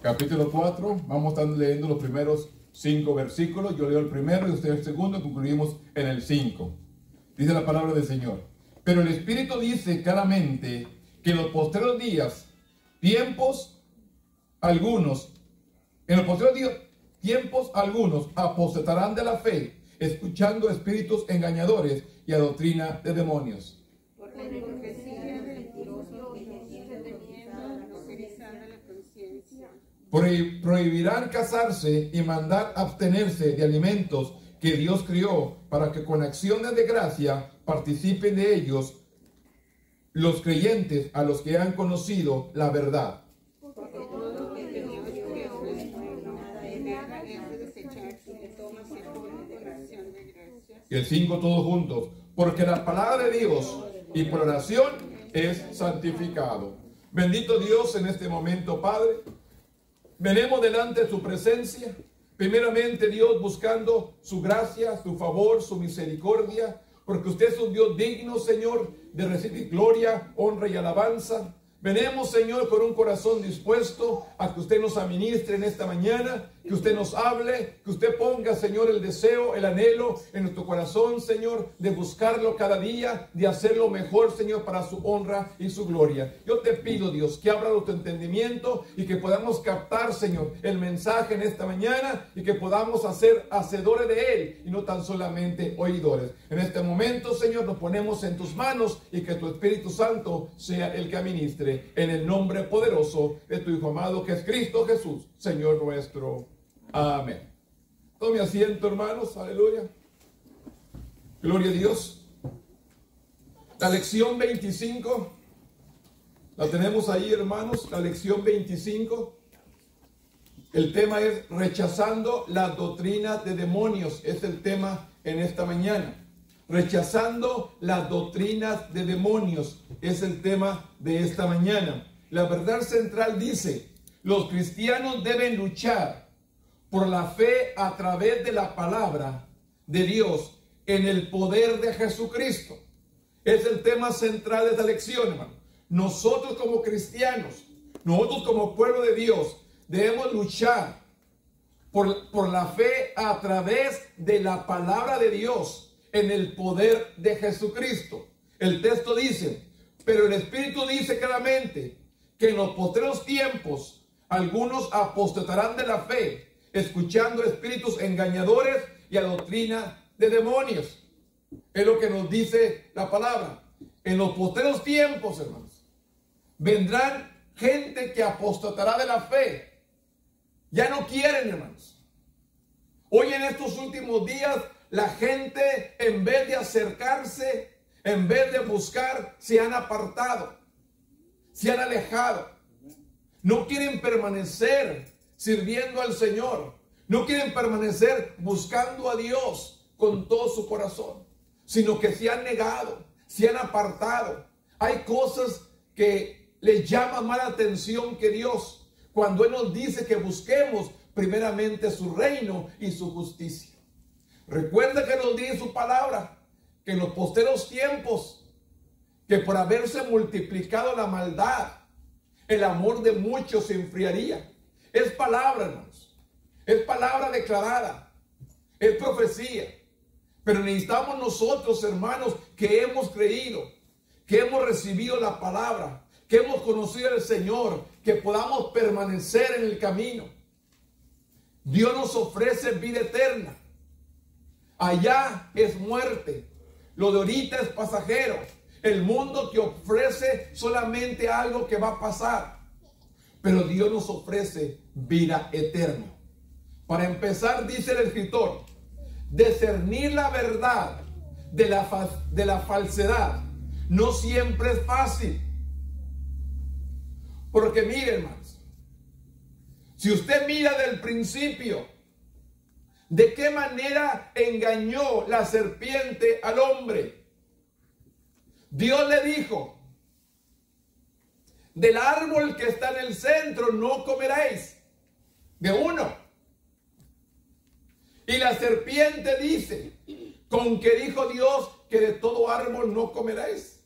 capítulo 4. Vamos a estar leyendo los primeros 5 versículos. Yo leo el primero y usted el segundo. Concluimos en el 5. Dice la palabra del Señor. Pero el Espíritu dice claramente que en los postreros días, tiempos algunos apostatarán de la fe, escuchando espíritus engañadores y a doctrina de demonios. Prohibirán casarse y mandar abstenerse de alimentos que Dios crió para que con acciones de gracia participen de ellos los creyentes a los que han conocido la verdad. Y el 5 todos juntos. Porque la palabra de Dios y por oración es santificado. Bendito Dios en este momento, Padre. Venimos delante de su presencia. Primeramente, Dios, buscando su gracia, su favor, su misericordia. Porque usted es un Dios digno, Señor, de recibir gloria, honra y alabanza. Venimos, Señor, con un corazón dispuesto a que usted nos administre en esta mañana, que usted nos hable, que usted ponga, Señor, el deseo, el anhelo en nuestro corazón, Señor, de buscarlo cada día, de hacerlo mejor, Señor, para su honra y su gloria. Yo te pido, Dios, que abra nuestro entendimiento y que podamos captar, Señor, el mensaje en esta mañana y que podamos hacer hacedores de él y no tan solamente oidores. En este momento, Señor, nos ponemos en tus manos y que tu Espíritu Santo sea el que administre. En el nombre poderoso de tu Hijo amado, que es Cristo Jesús, Señor nuestro. Amén. Tome asiento, hermanos. Aleluya. Gloria a Dios. La lección 25. La tenemos ahí, hermanos. La lección 25. El tema es rechazando las doctrinas de demonios. Es el tema en esta mañana. Rechazando las doctrinas de demonios es el tema de esta mañana. La verdad central dice: los cristianos deben luchar por la fe a través de la palabra de Dios en el poder de Jesucristo. Es el tema central de esta lección, hermano. Nosotros como cristianos, nosotros como pueblo de Dios, debemos luchar por la fe a través de la palabra de Dios en el poder de Jesucristo. El texto dice: pero el Espíritu dice claramente que en los postreros tiempos algunos apostatarán de la fe, escuchando espíritus engañadores y a doctrina de demonios. Es lo que nos dice la palabra. En los postreros tiempos, hermanos, vendrán gente que apostatará de la fe. Ya no quieren, hermanos. Hoy en estos últimos días, la gente, en vez de acercarse, en vez de buscar, se han apartado, se han alejado. No quieren permanecer sirviendo al Señor. No quieren permanecer buscando a Dios con todo su corazón, sino que se han negado, se han apartado. Hay cosas que les llaman más la atención que Dios, cuando Él nos dice que busquemos primeramente su reino y su justicia. Recuerda que nos dice su palabra que en los posteros tiempos, que por haberse multiplicado la maldad, el amor de muchos se enfriaría. Es palabra, hermanos. Es palabra declarada. Es profecía. Pero necesitamos nosotros, hermanos, que hemos creído, que hemos recibido la palabra, que hemos conocido al Señor, que podamos permanecer en el camino. Dios nos ofrece vida eterna. Allá es muerte. Lo de ahorita es pasajero. El mundo te ofrece solamente algo que va a pasar. Pero Dios nos ofrece vida eterna. Para empezar, dice el escritor, discernir la verdad de la falsedad no siempre es fácil. Porque miren, hermanos, si usted mira del principio, ¿de qué manera engañó la serpiente al hombre? Dios le dijo: del árbol que está en el centro no comeréis, de uno. Y la serpiente dice: ¿con qué dijo Dios que de todo árbol no comeréis?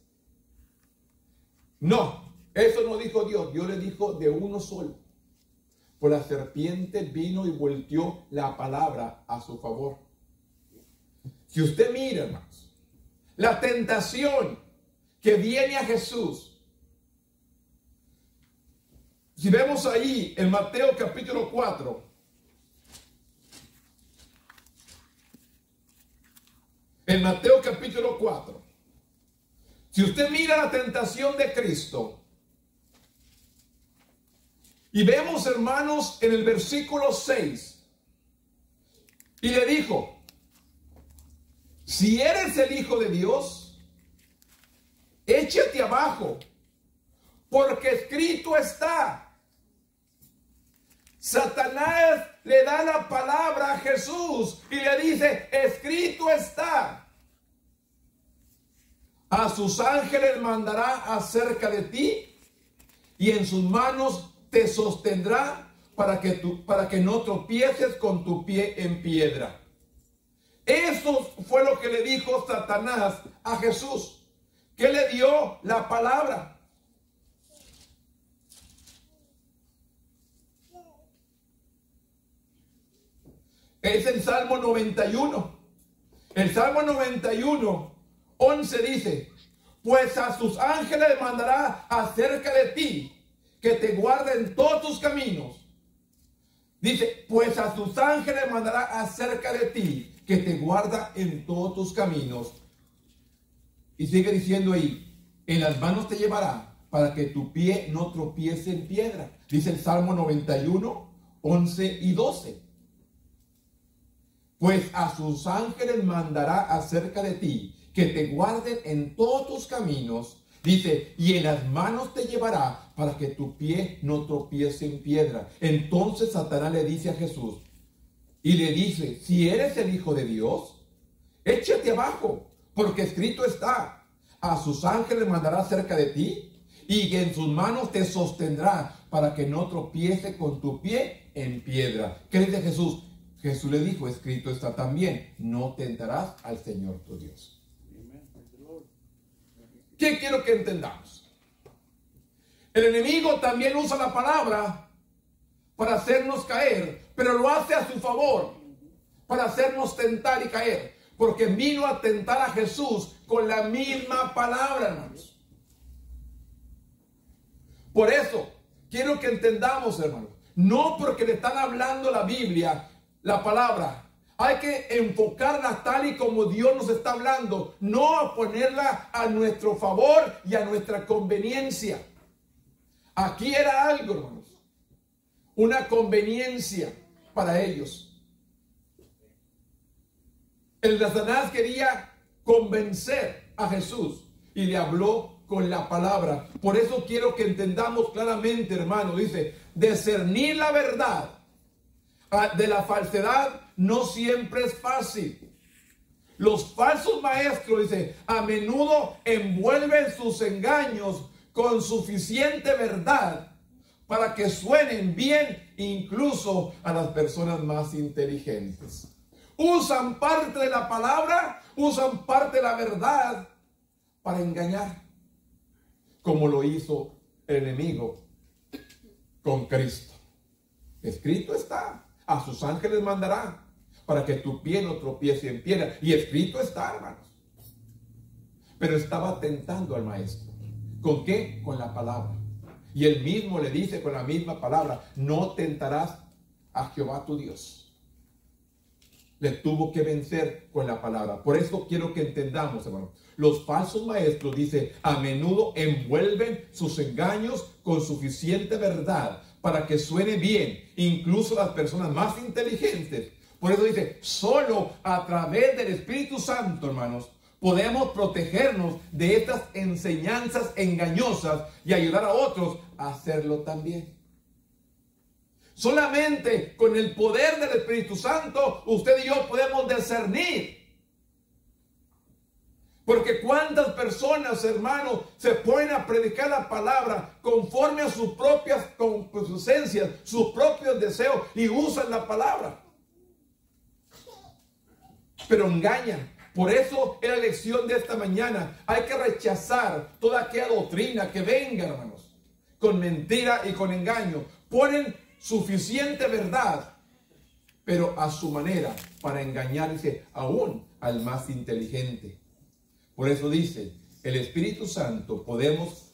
No, eso no dijo Dios. Dios le dijo de uno solo. Pues la serpiente vino y volteó la palabra a su favor. Si usted mira, hermanos, la tentación que viene a Jesús, si vemos ahí en Mateo capítulo 4, en Mateo capítulo 4, si usted mira la tentación de Cristo, y vemos, hermanos, en el versículo 6, y le dijo, si eres el Hijo de Dios, échate abajo, porque escrito está. Satanás le da la palabra a Jesús y le dice, escrito está. A sus ángeles mandará acerca de ti y en sus manos te sostendrá para que no tropieces con tu pie en piedra. Eso fue lo que le dijo Satanás a Jesús, que le dio la palabra. Es el Salmo 91. El Salmo 91, 11 dice, pues a sus ángeles mandará acerca de ti, que te guarden todos tus caminos. Dice, pues a sus ángeles mandará acerca de ti, que te guarda en todos tus caminos. Y sigue diciendo ahí, en las manos te llevará para que tu pie no tropiece en piedra. Dice el Salmo 91, 11 y 12. Pues a sus ángeles mandará acerca de ti, que te guarden en todos tus caminos. Dice, y en las manos te llevará para que tu pie no tropiece en piedra. Entonces Satanás le dice a Jesús, y le dice, si eres el Hijo de Dios, échate abajo, porque escrito está, a sus ángeles mandará cerca de ti, y en sus manos te sostendrá, para que no tropiece con tu pie en piedra. ¿Qué dice Jesús? Jesús le dijo, escrito está también, no tentarás al Señor tu Dios. ¿Qué quiero que entendamos? El enemigo también usa la palabra para hacernos caer, pero lo hace a su favor, para hacernos tentar y caer, porque vino a tentar a Jesús con la misma palabra, hermanos. Por eso, quiero que entendamos, hermanos, no porque le están hablando la Biblia, la palabra, hay que enfocarla tal y como Dios nos está hablando, no a ponerla a nuestro favor y a nuestra conveniencia. Aquí era algo, hermanos, una conveniencia para ellos. El Satanás quería convencer a Jesús y le habló con la palabra. Por eso quiero que entendamos claramente, hermano, dice, discernir la verdad de la falsedad no siempre es fácil. Los falsos maestros, dice, a menudo envuelven sus engaños con suficiente verdad para que suenen bien incluso a las personas más inteligentes. Usan parte de la palabra, usan parte de la verdad para engañar, como lo hizo el enemigo con Cristo. Escrito está, a sus ángeles mandará para que tu pie no tropiece en piedra. Y escrito está, hermanos. Pero estaba tentando al maestro. ¿Con qué? Con la palabra. Y él mismo le dice con la misma palabra, no tentarás a Jehová tu Dios. Le tuvo que vencer con la palabra. Por eso quiero que entendamos, hermano. Los falsos maestros, dice, a menudo envuelven sus engaños con suficiente verdad para que suene bien, incluso las personas más inteligentes. Por eso dice, solo a través del Espíritu Santo, hermanos, podemos protegernos de estas enseñanzas engañosas y ayudar a otros a hacerlo también. Solamente con el poder del Espíritu Santo, usted y yo podemos discernir. Porque cuántas personas, hermanos, se ponen a predicar la palabra conforme a sus propias concupiscencias, sus propios deseos, y usan la palabra, pero engañan. Por eso es la lección de esta mañana. Hay que rechazar toda aquella doctrina que venga, hermanos, con mentira y con engaño. Ponen suficiente verdad, pero a su manera, para engañarse aún al más inteligente. Por eso dice, el Espíritu Santo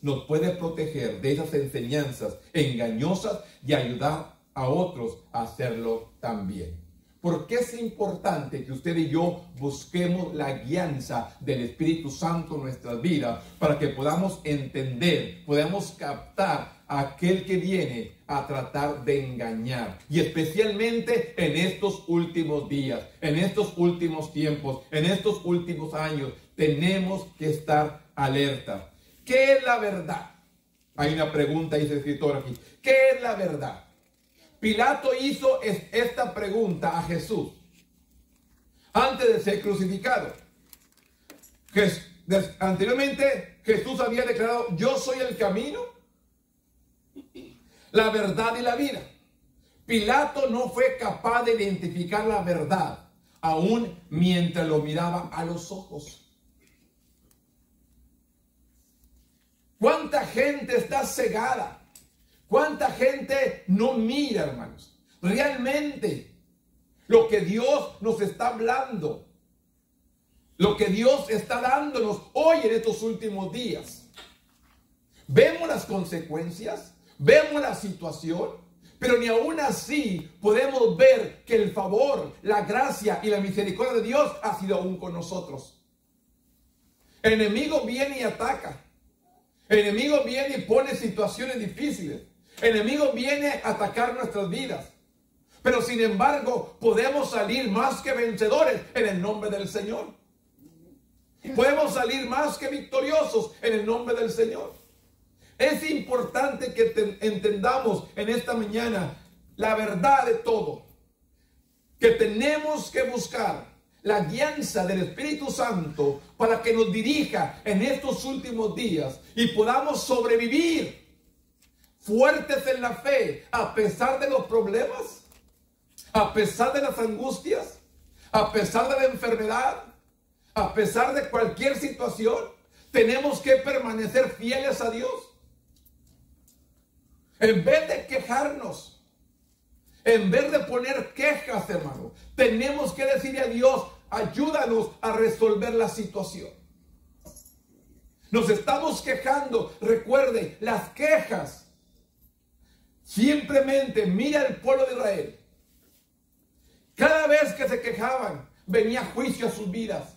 nos puede proteger de esas enseñanzas engañosas y ayudar a otros a hacerlo también. ¿Por qué es importante que usted y yo busquemos la guianza del Espíritu Santo en nuestras vidas para que podamos entender, podamos captar a aquel que viene a tratar de engañar? Y especialmente en estos últimos días, en estos últimos tiempos, en estos últimos años, tenemos que estar alerta. ¿Qué es la verdad? Hay una pregunta, dice el escritor aquí. ¿Qué es la verdad? Pilato hizo esta pregunta a Jesús antes de ser crucificado. Anteriormente Jesús había declarado: yo soy el camino, la verdad y la vida. Pilato no fue capaz de identificar la verdad aún mientras lo miraba a los ojos. ¿Cuánta gente está cegada? ¿Cuánta gente no mira, hermanos, realmente lo que Dios nos está hablando? Lo que Dios está dándonos hoy en estos últimos días. Vemos las consecuencias, vemos la situación, pero ni aún así podemos ver que el favor, la gracia y la misericordia de Dios ha sido aún con nosotros. El enemigo viene y ataca. El enemigo viene y pone situaciones difíciles. El enemigo viene a atacar nuestras vidas. Pero sin embargo, podemos salir más que vencedores en el nombre del Señor. Podemos salir más que victoriosos en el nombre del Señor. Es importante que entendamos en esta mañana la verdad de todo. Que tenemos que buscar la guianza del Espíritu Santo para que nos dirija en estos últimos días y podamos sobrevivir fuertes en la fe, a pesar de los problemas, a pesar de las angustias, a pesar de la enfermedad, a pesar de cualquier situación. Tenemos que permanecer fieles a Dios. En vez de quejarnos, en vez de poner quejas, hermano, tenemos que decirle a Dios: ayúdanos a resolver la situación. Nos estamos quejando. Recuerde, las quejas, simplemente mira el pueblo de Israel. Cada vez que se quejaban, venía juicio a sus vidas.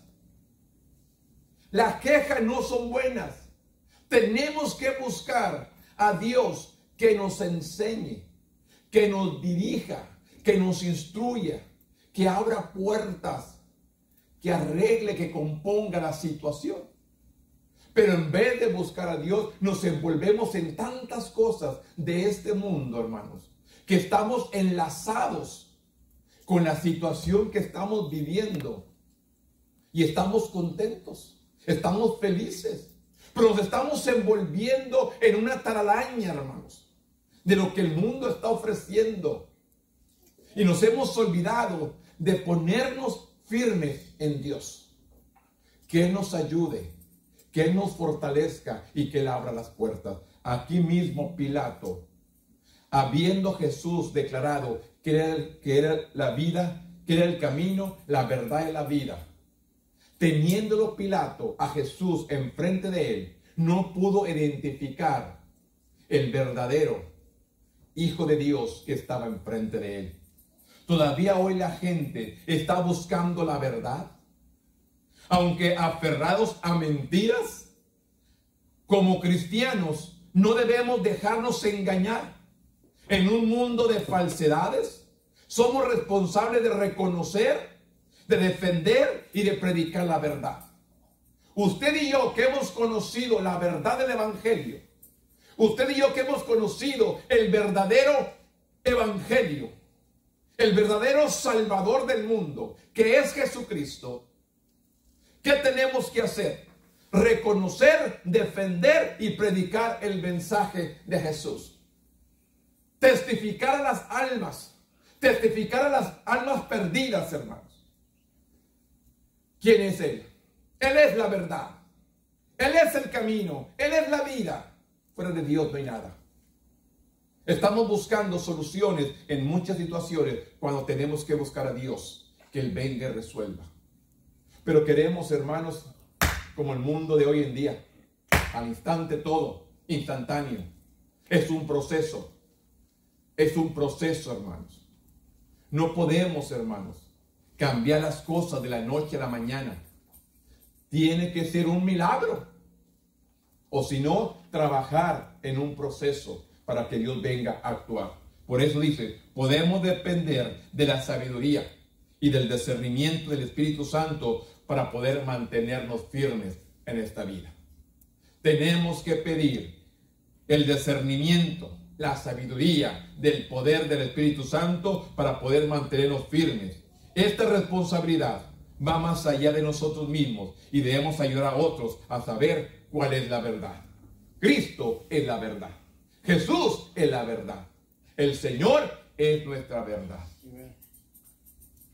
Las quejas no son buenas. Tenemos que buscar a Dios que nos enseñe, que nos dirija, que nos instruya, que abra puertas, que arregle, que componga la situación. Pero en vez de buscar a Dios, nos envolvemos en tantas cosas de este mundo, hermanos, que estamos enlazados con la situación que estamos viviendo. Y estamos contentos, estamos felices, pero nos estamos envolviendo en una taralaña, hermanos, de lo que el mundo está ofreciendo. Y nos hemos olvidado de ponernos firmes en Dios. Que Él nos ayude, que Él nos fortalezca y que Él abra las puertas. Aquí mismo Pilato, habiendo Jesús declarado que era la vida, que era el camino, la verdad y la vida, teniéndolo Pilato a Jesús enfrente de él, no pudo identificar el verdadero Hijo de Dios que estaba enfrente de él. Todavía hoy la gente está buscando la verdad, aunque aferrados a mentiras. Como cristianos no debemos dejarnos engañar. En un mundo de falsedades, somos responsables de reconocer, de defender y de predicar la verdad. Usted y yo que hemos conocido la verdad del Evangelio, usted y yo que hemos conocido el verdadero Evangelio, el verdadero Salvador del mundo, que es Jesucristo, ¿qué tenemos que hacer? Reconocer, defender y predicar el mensaje de Jesús. Testificar a las almas, testificar a las almas perdidas, hermanos. ¿Quién es Él? Él es la verdad. Él es el camino. Él es la vida. Fuera de Dios no hay nada. Estamos buscando soluciones en muchas situaciones cuando tenemos que buscar a Dios, que Él venga y resuelva. Pero queremos, hermanos, como el mundo de hoy en día, al instante todo, instantáneo. Es un proceso. Es un proceso, hermanos. No podemos, hermanos, cambiar las cosas de la noche a la mañana. Tiene que ser un milagro. O si no, trabajar en un proceso para que Dios venga a actuar. Por eso dice, podemos depender de la sabiduría y del discernimiento del Espíritu Santo para poder mantenernos firmes en esta vida. Tenemos que pedir el discernimiento, la sabiduría del poder del Espíritu Santo para poder mantenernos firmes. Esta responsabilidad va más allá de nosotros mismos y debemos ayudar a otros a saber cuál es la verdad. Cristo es la verdad. Jesús es la verdad. El Señor es nuestra verdad.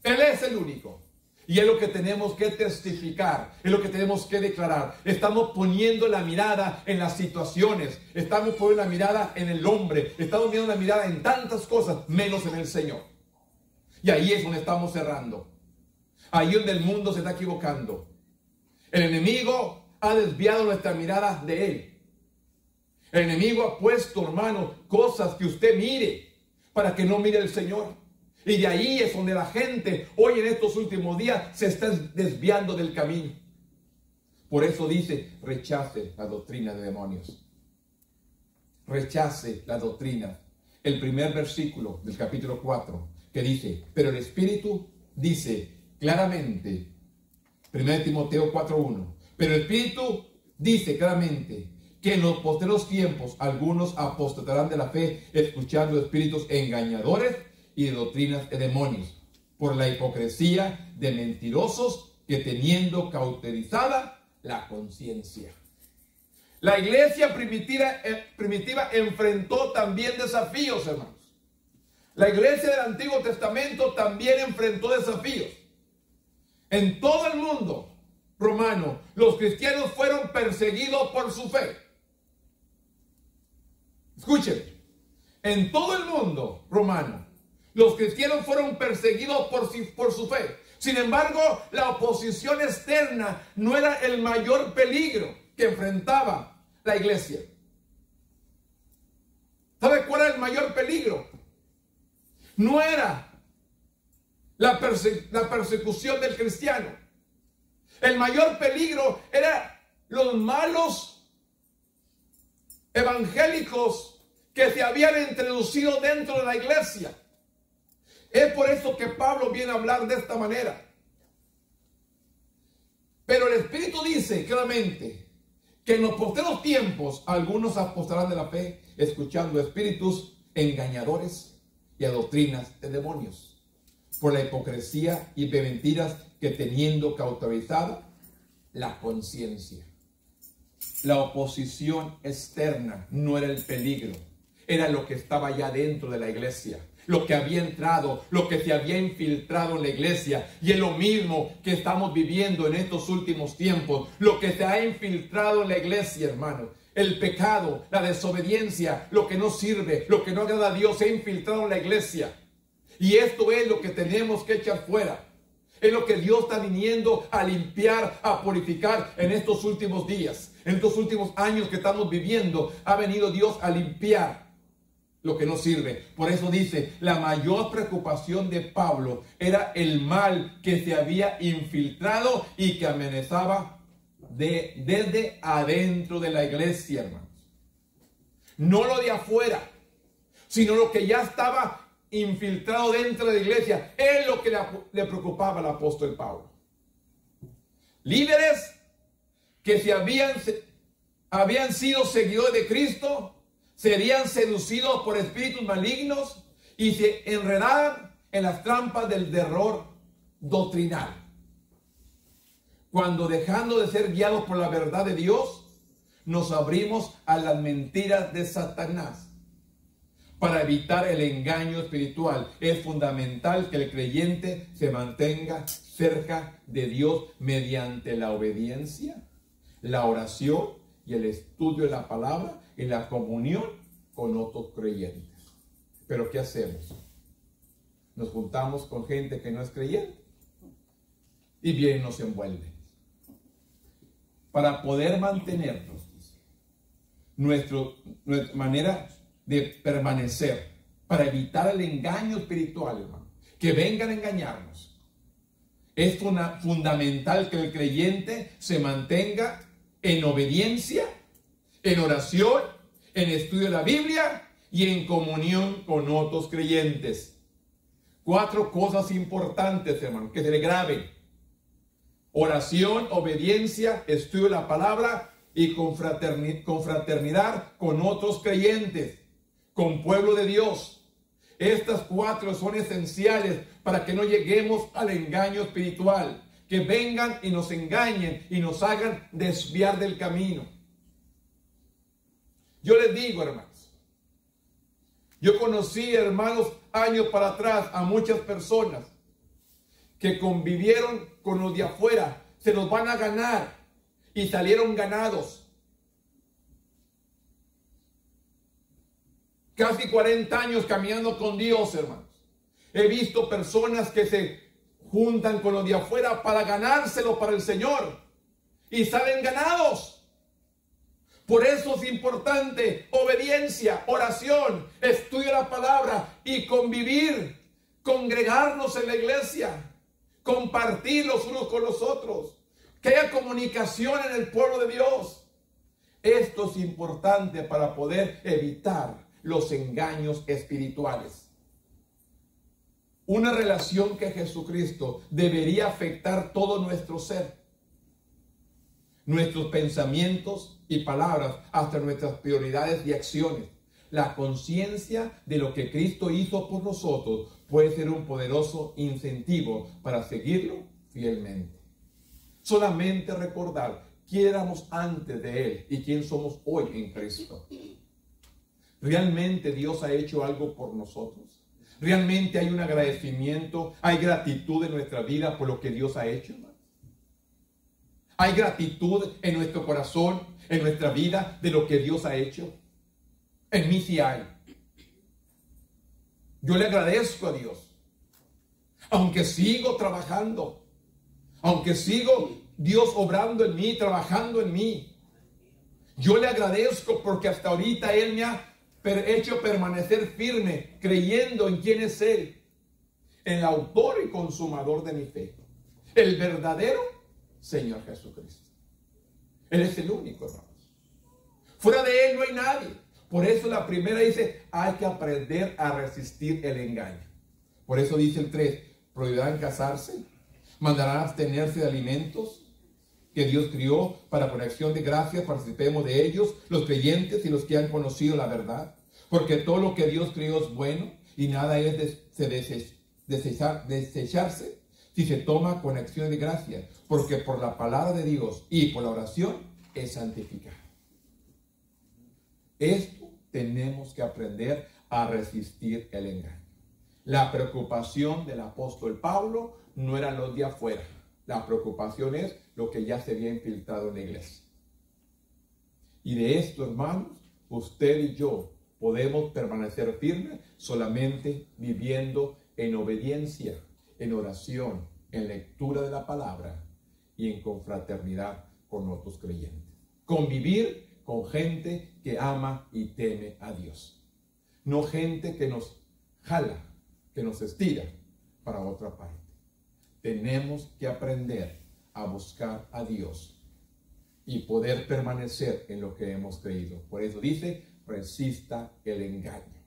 Él es el único. Y es lo que tenemos que testificar, es lo que tenemos que declarar. Estamos poniendo la mirada en las situaciones, estamos poniendo la mirada en el hombre, estamos viendo la mirada en tantas cosas, menos en el Señor. Y ahí es donde estamos cerrando. Ahí es donde el mundo se está equivocando. El enemigo ha desviado nuestra mirada de Él. El enemigo ha puesto, hermano, cosas que usted mire para que no mire el Señor. Y de ahí es donde la gente hoy en estos últimos días se está desviando del camino. Por eso dice, rechace la doctrina de demonios. Rechace la doctrina. El primer versículo del capítulo 4 que dice, pero el Espíritu dice claramente, 1 Timoteo 4:1, pero el Espíritu dice claramente que en los postreros tiempos algunos apostatarán de la fe, escuchando espíritus engañadores y de doctrinas de demonios, por la hipocresía de mentirosos que teniendo cauterizada la conciencia. La iglesia primitiva enfrentó también desafíos, hermanos. La iglesia del Antiguo Testamento también enfrentó desafíos. En todo el mundo romano, los cristianos fueron perseguidos por su fe. Escuchen, en todo el mundo romano, los cristianos fueron perseguidos por su fe. Sin embargo, la oposición externa no era el mayor peligro que enfrentaba la iglesia. ¿Sabe cuál era el mayor peligro? No era la persecución del cristiano. El mayor peligro era los malos evangélicos que se habían introducido dentro de la iglesia. Es por eso que Pablo viene a hablar de esta manera. Pero el Espíritu dice claramente que en los postreros tiempos algunos apostarán de la fe, escuchando espíritus engañadores y a doctrinas de demonios, por la hipocresía y de mentiras que teniendo cauterizada la conciencia. La oposición externa no era el peligro, era lo que estaba ya dentro de la iglesia, lo que había entrado, lo que se había infiltrado en la iglesia. Y es lo mismo que estamos viviendo en estos últimos tiempos, lo que se ha infiltrado en la iglesia, hermano. El pecado, la desobediencia, lo que no sirve, lo que no agrada a Dios se ha infiltrado en la iglesia. Y esto es lo que tenemos que echar fuera. Es lo que Dios está viniendo a limpiar, a purificar en estos últimos días. En estos últimos años que estamos viviendo, ha venido Dios a limpiar lo que no sirve. Por eso dice, la mayor preocupación de Pablo era el mal que se había infiltrado y que amenazaba desde adentro de la iglesia, hermanos. No lo de afuera, sino lo que ya estaba infiltrado dentro de la iglesia. Es lo que le preocupaba al apóstol Pablo. Líderes que habían sido seguidores de Cristo serían seducidos por espíritus malignos y se enredaban en las trampas del error doctrinal. Cuando, dejando de ser guiados por la verdad de Dios, nos abrimos a las mentiras de Satanás. Para evitar el engaño espiritual, es fundamental que el creyente se mantenga cerca de Dios mediante la obediencia, la oración y el estudio de la palabra y la comunión con otros creyentes. Pero ¿qué hacemos? Nos juntamos con gente que no es creyente y bien nos envuelve. Para poder mantenernos, nuestra manera de permanecer, para evitar el engaño espiritual, hermano, que vengan a engañarnos, es fundamental que el creyente se mantenga en obediencia, en oración, en estudio de la Biblia y en comunión con otros creyentes. 4 cosas importantes, hermano, que se le graben: oración, obediencia, estudio de la palabra y confraternidad con otros creyentes, con pueblo de Dios. Estas 4 son esenciales para que no lleguemos al engaño espiritual, que vengan y nos engañen y nos hagan desviar del camino. Yo les digo, hermanos, yo conocí, hermanos, años para atrás a muchas personas que convivieron con los de afuera, se los van a ganar y salieron ganados. Casi 40 años caminando con Dios, hermanos. He visto personas que se juntan con los de afuera para ganárselo para el Señor y salen ganados. Por eso es importante obediencia, oración, estudio de la palabra y convivir, congregarnos en la iglesia, compartir los unos con los otros, que haya comunicación en el pueblo de Dios. Esto es importante para poder evitar los engaños espirituales. Una relación que Jesucristo debería afectar todo nuestro ser, nuestros pensamientos y palabras, hasta nuestras prioridades y acciones. La conciencia de lo que Cristo hizo por nosotros puede ser un poderoso incentivo para seguirlo fielmente. Solamente recordar quién éramos antes de Él y quién somos hoy en Cristo. ¿Realmente Dios ha hecho algo por nosotros? ¿Realmente hay un agradecimiento, hay gratitud en nuestra vida por lo que Dios ha hecho? ¿Hay gratitud en nuestro corazón, en nuestra vida, de lo que Dios ha hecho? En mí sí hay. Yo le agradezco a Dios. Aunque sigo trabajando, aunque sigo Dios obrando en mí, trabajando en mí, yo le agradezco porque hasta ahorita Él me ha hecho permanecer firme, creyendo en quién es Él, el autor y consumador de mi fe, el verdadero Señor Jesucristo. Él es el único, hermanos. Fuera de Él no hay nadie. Por eso la primera dice, hay que aprender a resistir el engaño. Por eso dice el 3, prohibirán casarse, mandarán abstenerse de alimentos que Dios crió para con acción de gracias, participemos de ellos, los creyentes y los que han conocido la verdad. Porque todo lo que Dios crió es bueno y nada es desecharse si se toma con acción de gracias, porque por la palabra de Dios y por la oración es santificado. Esto tenemos que aprender a resistir el engaño. La preocupación del apóstol Pablo no era los de afuera. La preocupación es lo que ya se había infiltrado en la iglesia. Y de esto, hermanos, usted y yo podemos permanecer firmes solamente viviendo en obediencia, en oración, en lectura de la palabra y en confraternidad con otros creyentes. Convivir con gente que ama y teme a Dios. No gente que nos jala, que nos estira para otra parte. Tenemos que aprender a buscar a Dios y poder permanecer en lo que hemos creído. Por eso dice, resista el engaño.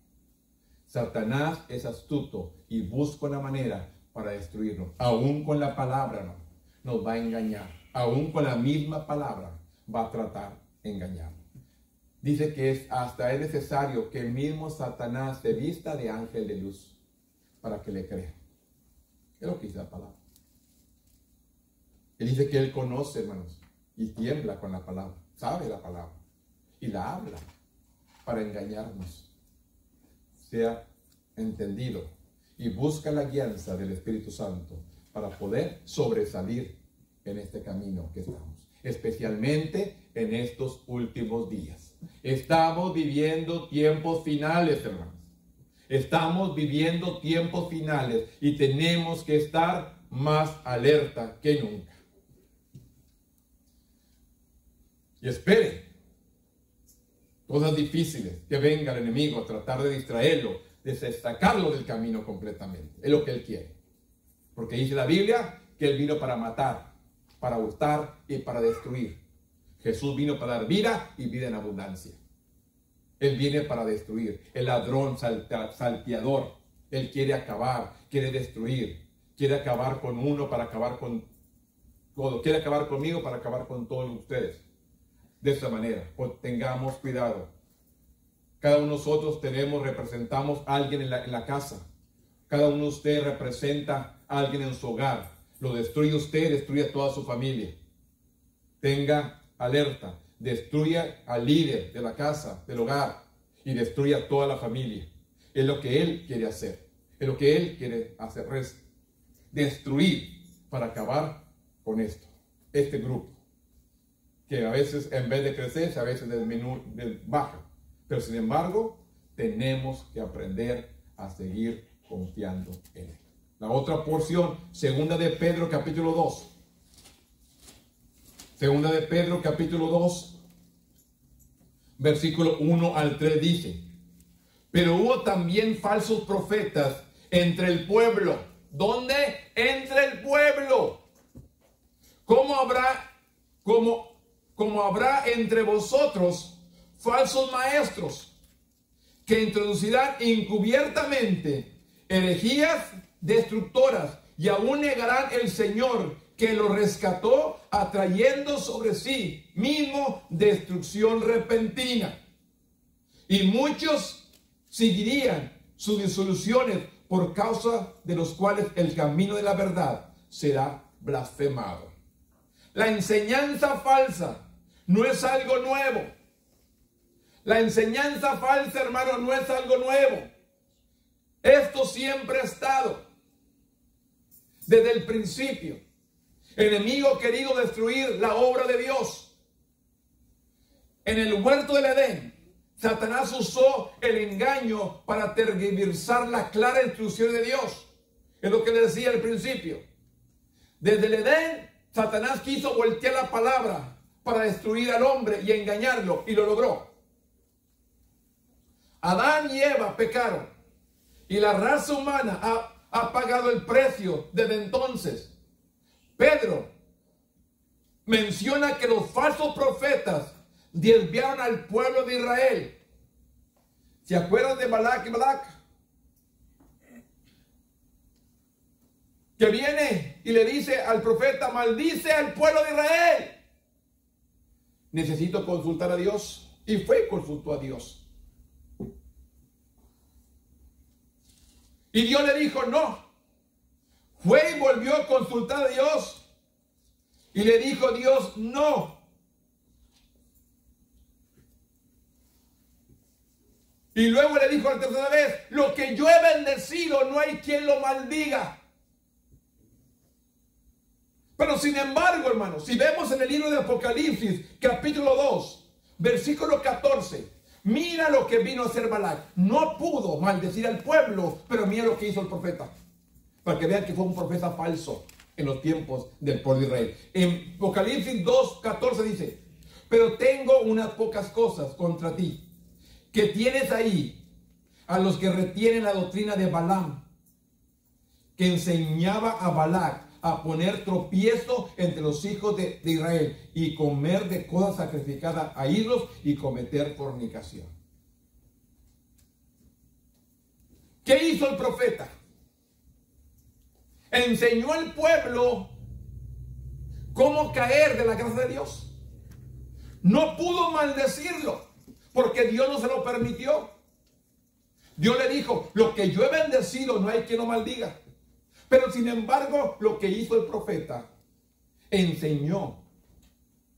Satanás es astuto y busca una manera para destruirnos. Aún con la palabra nos va a engañar. Aún con la misma palabra va a tratar de engañarnos. Dice que hasta es necesario que el mismo Satanás se vista de ángel de luz para que le crea. Es lo que dice la palabra. Él dice que él conoce, hermanos, y tiembla con la palabra, sabe la palabra y la habla para engañarnos. Sea entendido y busca la guianza del Espíritu Santo para poder sobresalir en este camino que estamos, especialmente en estos últimos días. Estamos viviendo tiempos finales, hermanos. Estamos viviendo tiempos finales y tenemos que estar más alerta que nunca. Y espere cosas difíciles que venga el enemigo a tratar de distraerlo, de sacarlo del camino completamente. Es lo que él quiere. Porque dice la Biblia que él vino para matar, para hurtar y para destruir. Jesús vino para dar vida y vida en abundancia. Él viene para destruir. El ladrón salteador. Él quiere acabar, quiere destruir. Quiere acabar con uno para acabar con todo. Quiere acabar conmigo para acabar con todos ustedes. De esa manera, pues tengamos cuidado. Cada uno de nosotros representamos a alguien en la casa. Cada uno de ustedes representa a alguien en su hogar. Lo destruye usted, destruye a toda su familia. Tenga alerta. Destruya al líder de la casa, del hogar, y destruya a toda la familia. Es lo que él quiere hacer. Es lo que él quiere hacer. Es destruir para acabar con esto. Este grupo. Que a veces en vez de crecer, a veces baja. Pero sin embargo, tenemos que aprender a seguir confiando en él. La otra porción, segunda de Pedro capítulo 2. Segunda de Pedro capítulo 2, versículo 1 al 3 dice: pero hubo también falsos profetas entre el pueblo. ¿Dónde? Entre el pueblo. ¿Cómo habrá entre vosotros falsos maestros que introducirán encubiertamente herejías destructoras, y aún negarán el Señor que lo rescató, atrayendo sobre sí mismo destrucción repentina? Y muchos seguirían sus disoluciones, por causa de los cuales el camino de la verdad será blasfemado. La enseñanza falsa no es algo nuevo. La enseñanza falsa, hermano, no es algo nuevo. Esto siempre ha estado. Desde el principio. El enemigo ha querido destruir la obra de Dios. En el huerto del Edén, Satanás usó el engaño para tergiversar la clara instrucción de Dios. Es lo que le decía al principio. Desde el Edén, Satanás quiso voltear la palabra para destruir al hombre y engañarlo, y lo logró. Adán y Eva pecaron, y la raza humana ha pagado el precio desde entonces. Pedro menciona que los falsos profetas desviaron al pueblo de Israel. ¿Se acuerdan de Balac y Balac? Que viene y le dice al profeta: maldice al pueblo de Israel. Necesito consultar a Dios. Y fue y consultó a Dios. Y Dios le dijo no. Fue y volvió a consultar a Dios. Y le dijo Dios no. Y luego le dijo la tercera vez: lo que yo he bendecido no hay quien lo maldiga. Pero sin embargo, hermanos, si vemos en el libro de Apocalipsis, capítulo 2, versículo 14, mira lo que vino a hacer Balac. No pudo maldecir al pueblo, pero mira lo que hizo el profeta. Para que vean que fue un profeta falso en los tiempos del pueblo de Israel. En Apocalipsis 2, 14 dice: pero tengo unas pocas cosas contra ti, que tienes ahí a los que retienen la doctrina de Balaam, que enseñaba a Balac a poner tropiezo entre los hijos de Israel, y comer de cosas sacrificadas a ídolos, y cometer fornicación. ¿Qué hizo el profeta? Enseñó al pueblo cómo caer de la gracia de Dios. No pudo maldecirlo, porque Dios no se lo permitió. Dios le dijo: lo que yo he bendecido no hay quien lo maldiga. Pero sin embargo, lo que hizo el profeta, enseñó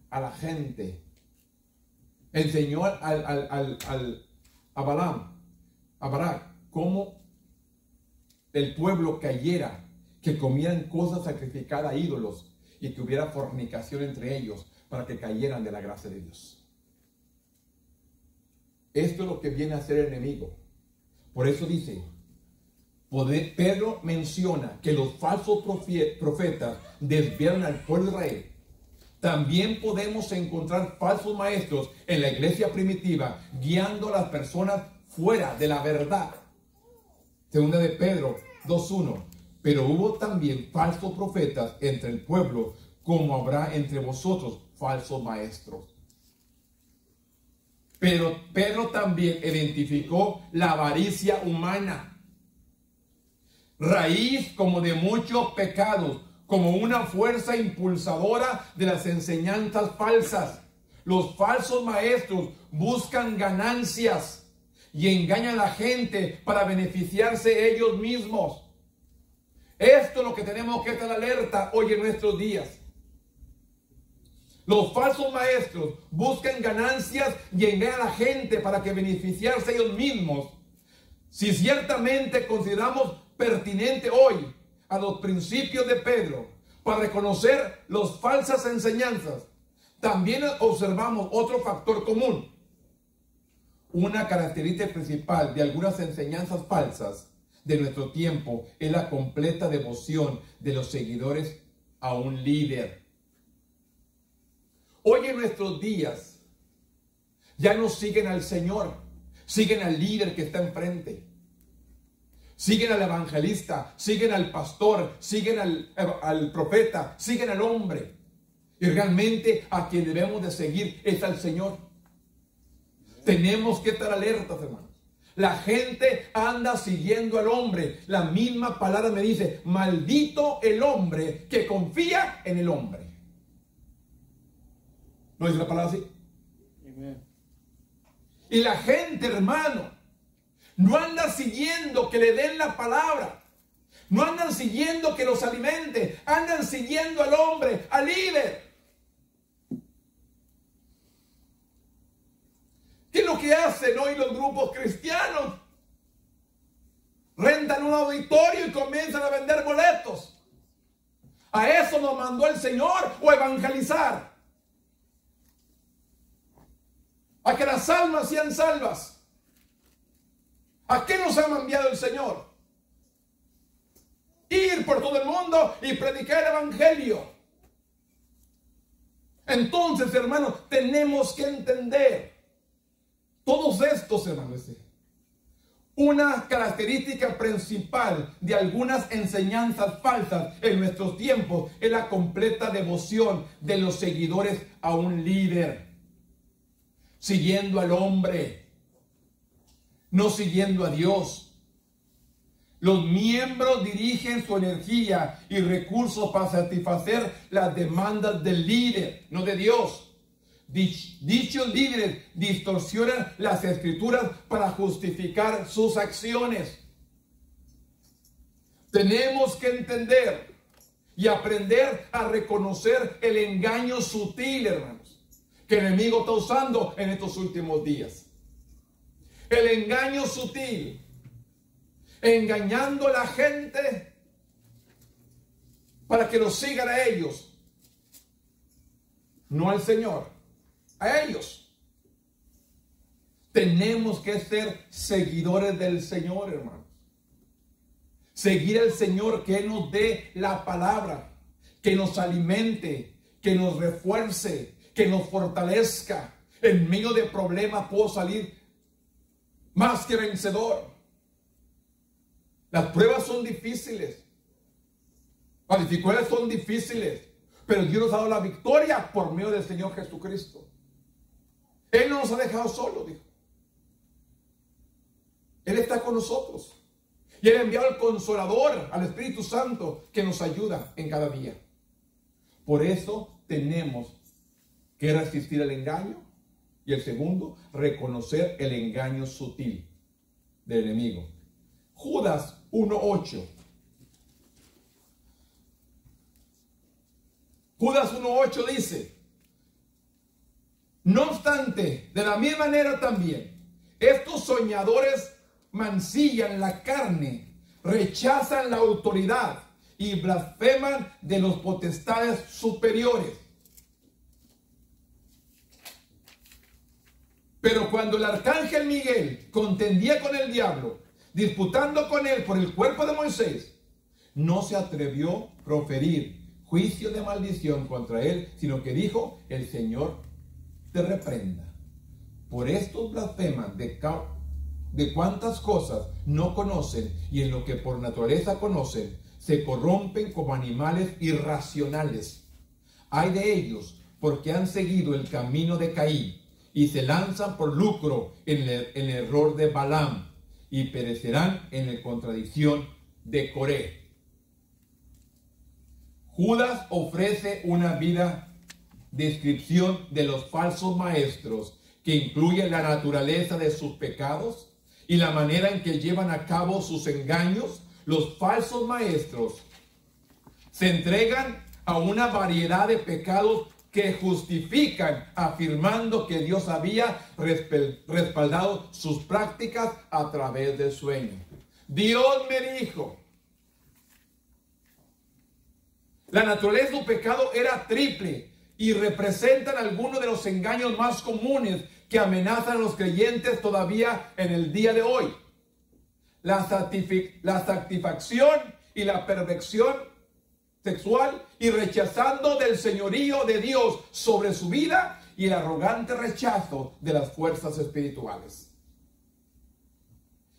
a la gente, enseñó a Balac, cómo el pueblo cayera, que comieran cosas sacrificadas a ídolos, y que hubiera fornicación entre ellos, para que cayeran de la gracia de Dios. Esto es lo que viene a hacer el enemigo. Por eso dice, Pedro menciona que los falsos profetas desviaron al pueblo de Israel. También podemos encontrar falsos maestros en la iglesia primitiva guiando a las personas fuera de la verdad. Segunda de Pedro 2:1. Pero hubo también falsos profetas entre el pueblo, como habrá entre vosotros falsos maestros. Pero Pedro también identificó la avaricia humana, raíz como de muchos pecados, como una fuerza impulsadora de las enseñanzas falsas. Los falsos maestros buscan ganancias y engañan a la gente para beneficiarse ellos mismos. Esto es lo que tenemos que estar alerta hoy en nuestros días. Los falsos maestros buscan ganancias y engañan a la gente para que beneficiarse ellos mismos. Si ciertamente consideramos pertinente hoy a los principios de Pedro para reconocer las falsas enseñanzas, también observamos otro factor común. Una característica principal de algunas enseñanzas falsas de nuestro tiempo es la completa devoción de los seguidores a un líder. Hoy en nuestros días ya no siguen al Señor, siguen al líder que está enfrente. Siguen al evangelista, siguen al pastor, siguen al profeta, siguen al hombre. Y realmente a quien debemos de seguir es al Señor. Tenemos que estar alertas, hermanos. La gente anda siguiendo al hombre. La misma palabra me dice, maldito el hombre que confía en el hombre. ¿No dice la palabra así? Amen. Y la gente, hermano, no anda siguiendo que le den la palabra. No andan siguiendo que los alimente. Andan siguiendo al hombre, al líder. ¿Qué es lo que hacen hoy los grupos cristianos? Rentan un auditorio y comienzan a vender boletos. A eso nos mandó el Señor, o evangelizar. A que las almas sean salvas. ¿A qué nos ha enviado el Señor? Ir por todo el mundo y predicar el evangelio. Entonces, hermanos, tenemos que entender todos estos, hermanos. Una característica principal de algunas enseñanzas falsas en nuestros tiempos es la completa devoción de los seguidores a un líder, siguiendo al hombre, no siguiendo a Dios. Los miembros dirigen su energía y recursos para satisfacer las demandas del líder, no de Dios. Dichos líderes distorsionan las escrituras para justificar sus acciones. Tenemos que entender y aprender a reconocer el engaño sutil, hermanos, que el enemigo está usando en estos últimos días. El engaño sutil, engañando a la gente para que los sigan a ellos, no al Señor, a ellos. Tenemos que ser seguidores del Señor, hermanos. Seguir al Señor, que Él nos dé la palabra, que nos alimente, que nos refuerce, que nos fortalezca. En medio de problemas puedo salir más que vencedor. Las pruebas son difíciles. Las dificultades son difíciles. Pero Dios nos ha dado la victoria por medio del Señor Jesucristo. Él no nos ha dejado solos, dijo. Él está con nosotros. Y Él ha enviado al Consolador, al Espíritu Santo, que nos ayuda en cada día. Por eso tenemos que resistir el engaño. Y el segundo, reconocer el engaño sutil del enemigo. Judas 1:8. Judas 1:8 dice: no obstante, de la misma manera también, estos soñadores mancillan la carne, rechazan la autoridad y blasfeman de los potestades superiores. Pero cuando el arcángel Miguel contendía con el diablo, disputando con él por el cuerpo de Moisés, no se atrevió a proferir juicio de maldición contra él, sino que dijo: el Señor te reprenda. Por estos blasfemas de cuantas cosas no conocen, y en lo que por naturaleza conocen, se corrompen como animales irracionales. Ay de ellos, porque han seguido el camino de Caín, y se lanzan por lucro en el error de Balaam, y perecerán en la contradicción de Coré. Judas ofrece una vida descripción de los falsos maestros, que incluye la naturaleza de sus pecados y la manera en que llevan a cabo sus engaños. Los falsos maestros se entregan a una variedad de pecados que justifican, afirmando que Dios había respaldado sus prácticas a través del sueño. Dios me dijo. La naturaleza de su pecado era triple y representan algunos de los engaños más comunes que amenazan a los creyentes todavía en el día de hoy. La satisfacción y la perversión sexual, y rechazando del señorío de Dios sobre su vida, y el arrogante rechazo de las fuerzas espirituales.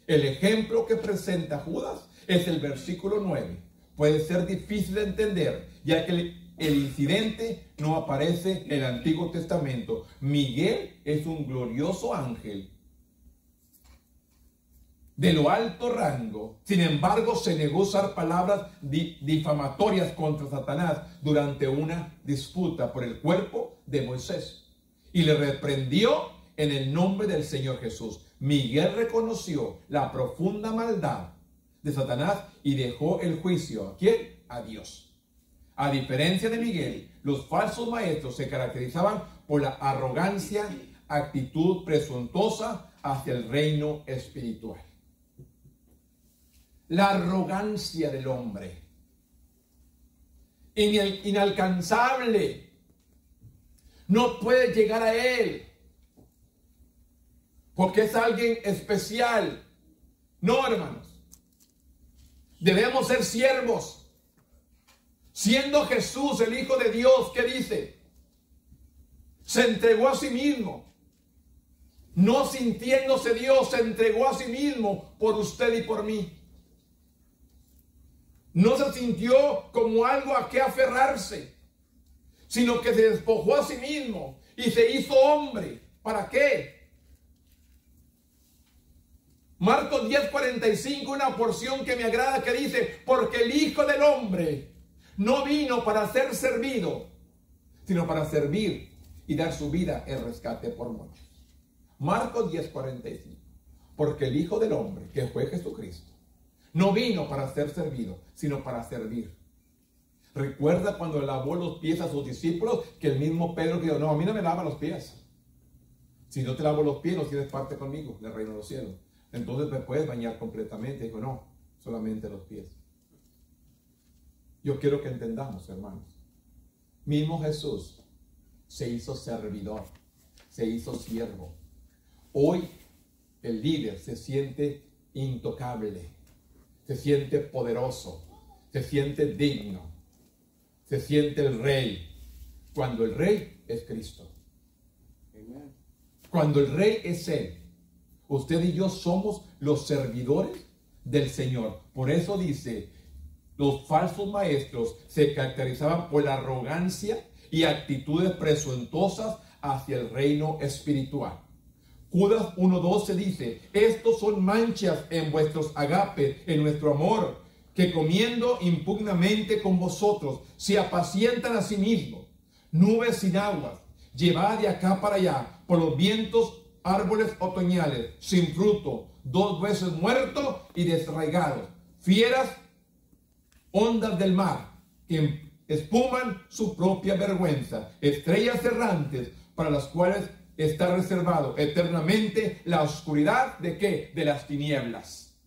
El ejemplo que presenta Judas es el versículo 9. Puede ser difícil de entender, ya que el incidente no aparece en el Antiguo Testamento. Miguel es un glorioso ángel de lo alto rango. Sin embargo, se negó a usar palabras difamatorias contra Satanás durante una disputa por el cuerpo de Moisés, y le reprendió en el nombre del Señor Jesús. Miguel reconoció la profunda maldad de Satanás y dejó el juicio. ¿A quién? A Dios. A diferencia de Miguel, los falsos maestros se caracterizaban por la arrogancia, actitud presuntuosa hacia el reino espiritual. La arrogancia del hombre, inalcanzable, no puede llegar a él porque es alguien especial. No, hermanos, debemos ser siervos, siendo Jesús el Hijo de Dios. ¿Qué dice? Se entregó a sí mismo, no sintiéndose Dios, se entregó a sí mismo por usted y por mí. No se sintió como algo a que aferrarse, sino que se despojó a sí mismo y se hizo hombre. ¿Para qué? Marcos 10:45, una porción que me agrada, que dice: porque el Hijo del Hombre no vino para ser servido, sino para servir y dar su vida en rescate por muchos. Marcos 10:45. Porque el Hijo del Hombre, que fue Jesucristo, no vino para ser servido, sino para servir. Recuerda cuando lavó los pies a sus discípulos, que el mismo Pedro dijo: no, a mí no me lava los pies. Si no te lavo los pies, no tienes parte conmigo del reino de los cielos. Entonces me puedes bañar completamente. Dijo: no, solamente los pies. Yo quiero que entendamos, hermanos. Mismo Jesús se hizo servidor, se hizo siervo. Hoy el líder se siente intocable, se siente poderoso, se siente digno, se siente el rey, cuando el rey es Cristo. Cuando el rey es Él. Usted y yo somos los servidores del Señor. Por eso dice: los falsos maestros se caracterizaban por la arrogancia y actitudes presuntuosas hacia el reino espiritual. Judas 1:12 dice: estos son manchas en vuestros agapes, en nuestro amor, que comiendo impugnamente con vosotros se apacientan a sí mismos. Nubes sin aguas, llevadas de acá para allá por los vientos, árboles otoñales sin fruto, 2 veces muertos y desarraigados, fieras, ondas del mar que espuman su propia vergüenza, estrellas errantes para las cuales está reservado eternamente la oscuridad ¿de qué? De las tinieblas.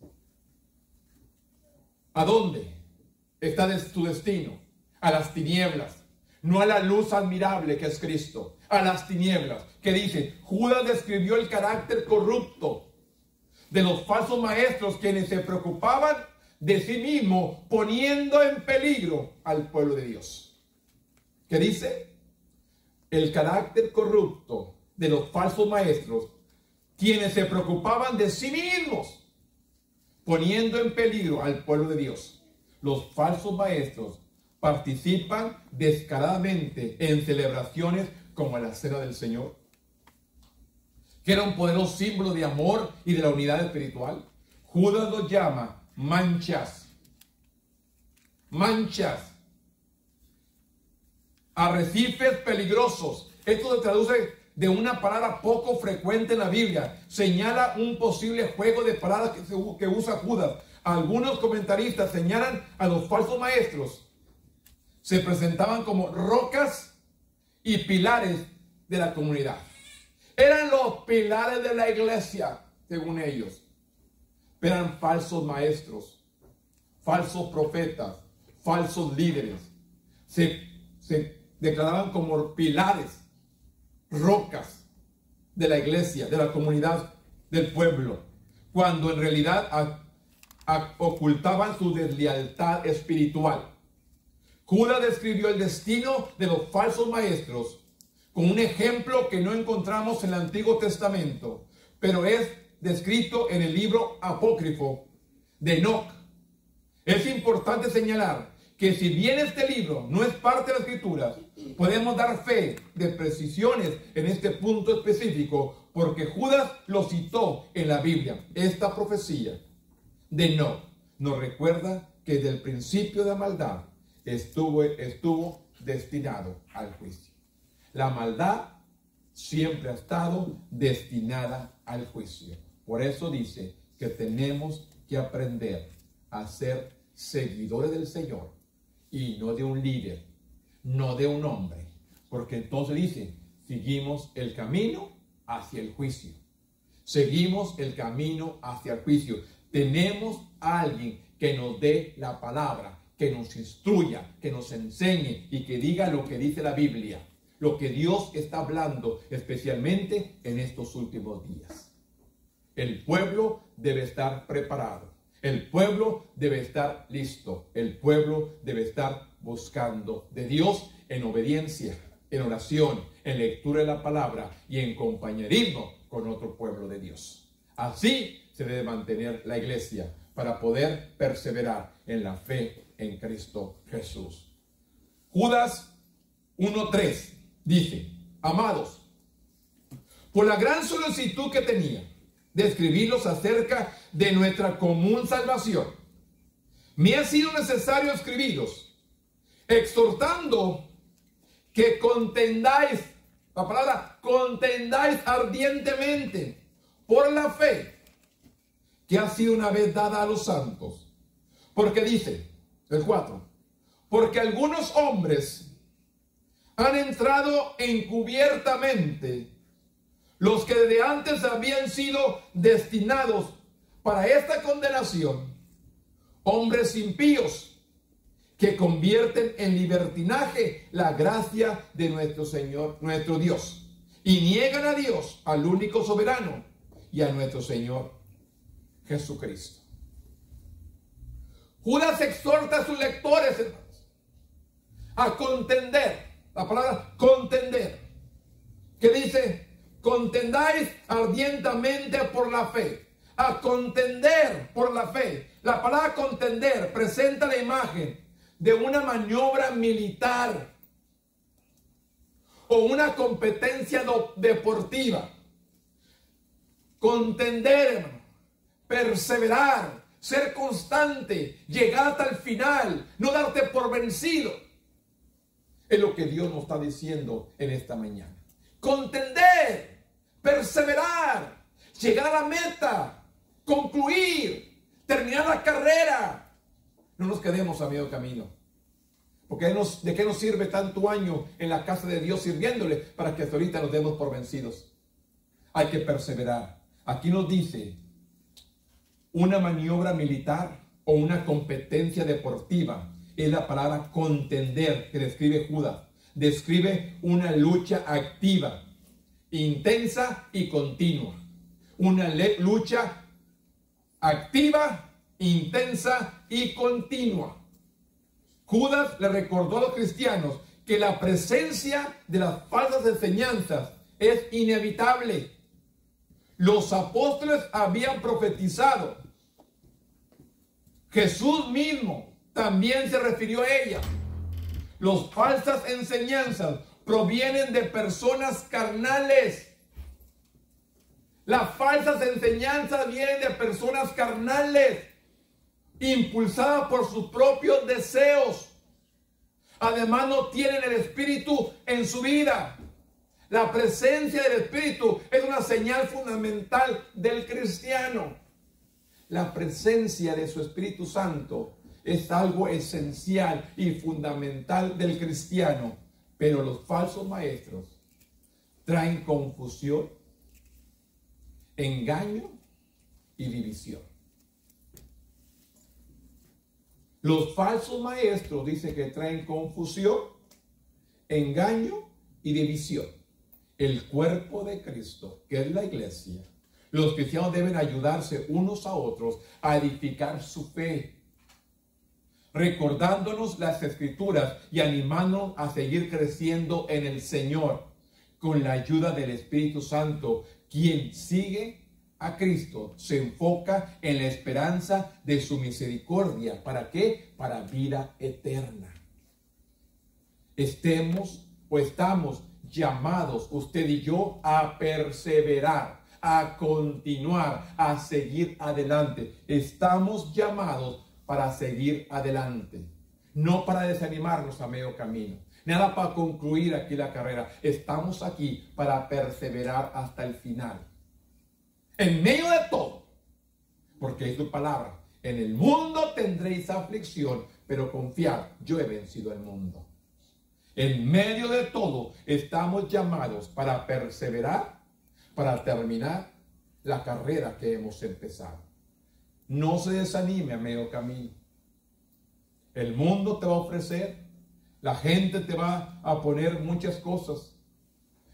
¿A dónde está tu destino? A las tinieblas. No a la luz admirable que es Cristo, a las tinieblas. Que dice, Judas describió el carácter corrupto de los falsos maestros, quienes se preocupaban de sí mismos, poniendo en peligro al pueblo de Dios. ¿Qué dice? El carácter corrupto de los falsos maestros, quienes se preocupaban de sí mismos, poniendo en peligro al pueblo de Dios. Los falsos maestros participan descaradamente en celebraciones como la Cena del Señor, que era un poderoso símbolo de amor y de la unidad espiritual. Judas los llama manchas. Manchas. Arrecifes peligrosos. Esto se traduce de una palabra poco frecuente en la Biblia. Señala un posible juego de palabras que usa Judas. Algunos comentaristas señalan a los falsos maestros. Se presentaban como rocas y pilares de la comunidad. Eran los pilares de la iglesia, según ellos. Pero eran falsos maestros, falsos profetas, falsos líderes. Se declaraban como pilares, rocas de la iglesia, de la comunidad, del pueblo, cuando en realidad ocultaban su deslealtad espiritual. Judas describió el destino de los falsos maestros con un ejemplo que no encontramos en el Antiguo Testamento, pero es descrito en el libro apócrifo de Enoc. Es importante señalar que si bien este libro no es parte de la Escritura, podemos dar fe de precisiones en este punto específico, porque Judas lo citó en la Biblia. Esta profecía de Enoc nos recuerda que desde el principio de la maldad estuvo destinado al juicio. La maldad siempre ha estado destinada al juicio. Por eso dice que tenemos que aprender a ser seguidores del Señor y no de un líder, no de un hombre. Porque entonces dice, seguimos el camino hacia el juicio. Seguimos el camino hacia el juicio. Tenemos a alguien que nos dé la palabra, que nos instruya, que nos enseñe y que diga lo que dice la Biblia. Lo que Dios está hablando, especialmente en estos últimos días. El pueblo debe estar preparado. El pueblo debe estar listo. El pueblo debe estar buscando de Dios en obediencia, en oración, en lectura de la palabra y en compañerismo con otro pueblo de Dios. Así se debe mantener la iglesia para poder perseverar en la fe en Cristo Jesús. Judas 1:3 dice: amados, por la gran solicitud que tenía de escribirlos acerca de nuestra común salvación, me ha sido necesario escribiros, exhortando que contendáis, la palabra contendáis ardientemente por la fe que ha sido una vez dada a los santos. Porque dice, el 4, porque algunos hombres han entrado encubiertamente, los que desde antes habían sido destinados para esta condenación, hombres impíos que convierten en libertinaje la gracia de nuestro Señor, nuestro Dios, y niegan a Dios, al único soberano, y a nuestro Señor Jesucristo. Judas exhorta a sus lectores, hermanos, a contender. La palabra contender, que dice: contendáis ardientemente por la fe. A contender por la fe. La palabra contender presenta la imagen de una maniobra militar o una competencia deportiva. Contender, hermano, perseverar, ser constante, llegar hasta el final, no darte por vencido. Es lo que Dios nos está diciendo en esta mañana. Contender, perseverar, llegar a la meta, concluir, terminar la carrera. No nos quedemos a medio camino. Porque ¿de qué nos sirve tanto año en la casa de Dios sirviéndole para que hasta ahorita nos demos por vencidos? Hay que perseverar. Aquí nos dice una maniobra militar o una competencia deportiva. Es la palabra contender que describe Judas. Describe una lucha activa, intensa y continua. Una lucha activa, intensa y continua. Judas le recordó a los cristianos que la presencia de las falsas enseñanzas es inevitable. Los apóstoles habían profetizado. Jesús mismo también se refirió a ella. Las falsas enseñanzas provienen de personas carnales. Las falsas enseñanzas vienen de personas carnales, impulsadas por sus propios deseos. Además, no tienen el Espíritu en su vida. La presencia del Espíritu es una señal fundamental del cristiano. La presencia de su Espíritu Santo es algo esencial y fundamental del cristiano. Pero los falsos maestros traen confusión, engaño y división. Los falsos maestros dicen que traen confusión, engaño y división. El cuerpo de Cristo, que es la iglesia, los cristianos deben ayudarse unos a otros a edificar su fe, recordándonos las escrituras y animándonos a seguir creciendo en el Señor con la ayuda del Espíritu Santo. Quien sigue a Cristo se enfoca en la esperanza de su misericordia. ¿Para qué? Para vida eterna. Estamos llamados, usted y yo, a perseverar, a continuar, a seguir adelante. Estamos llamados para seguir adelante, no para desanimarnos a medio camino. Nada para concluir aquí la carrera. Estamos aquí para perseverar hasta el final. En medio de todo, porque es tu palabra, en el mundo tendréis aflicción, pero confiad, yo he vencido el mundo. En medio de todo, estamos llamados para perseverar, para terminar la carrera que hemos empezado. No se desanime a medio camino. El mundo te va a ofrecer, la gente te va a poner muchas cosas,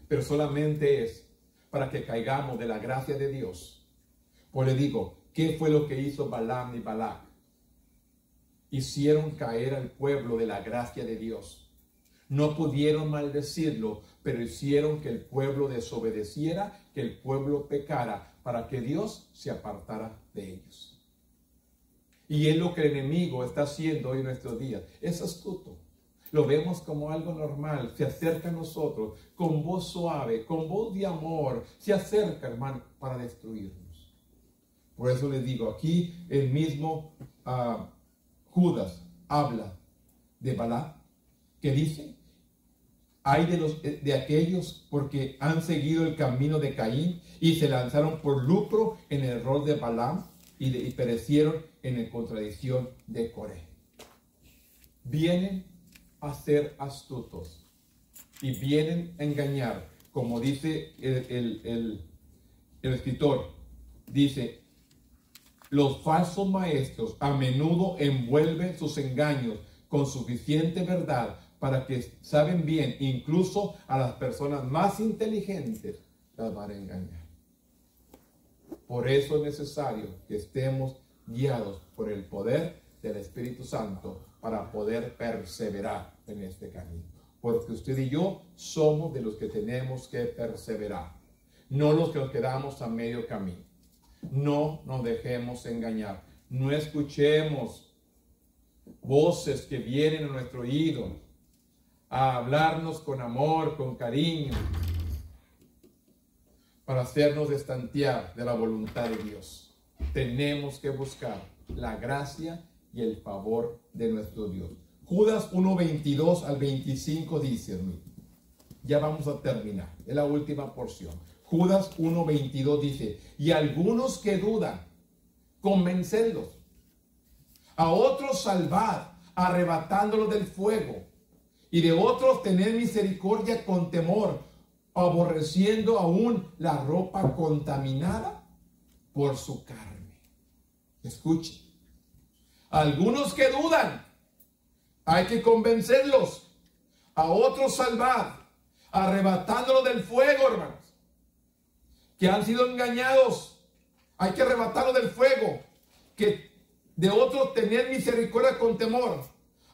pero solamente es para que caigamos de la gracia de Dios. Pues le digo, ¿qué fue lo que hizo Balaam y Balac? Hicieron caer al pueblo de la gracia de Dios. No pudieron maldecirlo, pero hicieron que el pueblo desobedeciera, que el pueblo pecara, para que Dios se apartara de ellos. Y es lo que el enemigo está haciendo hoy en nuestros días. Es astuto. Lo vemos como algo normal. Se acerca a nosotros con voz suave, con voz de amor. Se acerca, hermano, para destruirnos. Por eso les digo, aquí el mismo Judas habla de Balac, que dice: hay de aquellos porque han seguido el camino de Caín y se lanzaron por lucro en el error de Balaam y perecieron en la contradicción de Coré. Vienen a ser astutos y vienen a engañar, como dice el escritor. Dice: los falsos maestros a menudo envuelven sus engaños con suficiente verdad para que saben bien, incluso a las personas más inteligentes las van a engañar. Por eso es necesario que estemos guiados por el poder del Espíritu Santo para poder perseverar en este camino. Porque usted y yo somos de los que tenemos que perseverar, no los que nos quedamos a medio camino. No nos dejemos engañar. No escuchemos voces que vienen a nuestro oído a hablarnos con amor, con cariño, para hacernos destantear de la voluntad de Dios. Tenemos que buscar la gracia y el favor de nuestro Dios. Judas 1:22 al 25 dice, ya vamos a terminar, es la última porción. Judas 1:22 dice: y algunos que dudan, convencedlos; a otros salvad, arrebatándolos del fuego; y de otros tened misericordia con temor, aborreciendo aún la ropa contaminada por su carne. Escuche, algunos que dudan, hay que convencerlos; a otros salvad, arrebatándolos del fuego, hermanos, que han sido engañados, hay que arrebatarlos del fuego. que de otros tener misericordia con temor,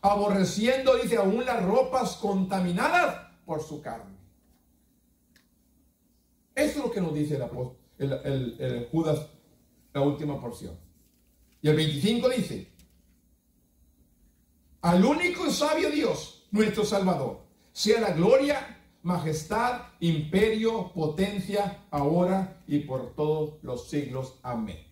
aborreciendo, dice, aún las ropas contaminadas por su carne. Eso es lo que nos dice el Judas, la última porción. Y el 25 dice: al único y sabio Dios, nuestro Salvador, sea la gloria, majestad, imperio, potencia, ahora y por todos los siglos. Amén.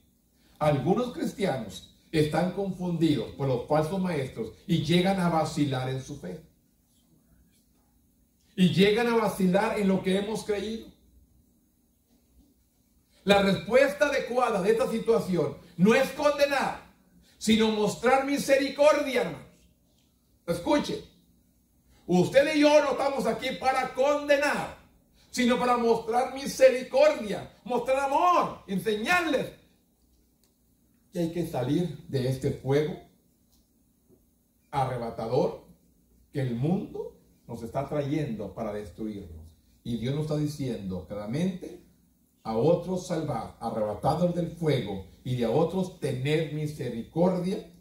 Algunos cristianos están confundidos por los falsos maestros y llegan a vacilar en su fe. Y llegan a vacilar en lo que hemos creído. La respuesta adecuada de esta situación no es condenar, sino mostrar misericordia, hermanos. Escuche, usted y yo no estamos aquí para condenar, sino para mostrar misericordia, mostrar amor, enseñarles que hay que salir de este fuego arrebatador que el mundo nos está trayendo para destruirnos. Y Dios nos está diciendo claramente: a otros salvar, arrebatados del fuego, y de a otros tener misericordia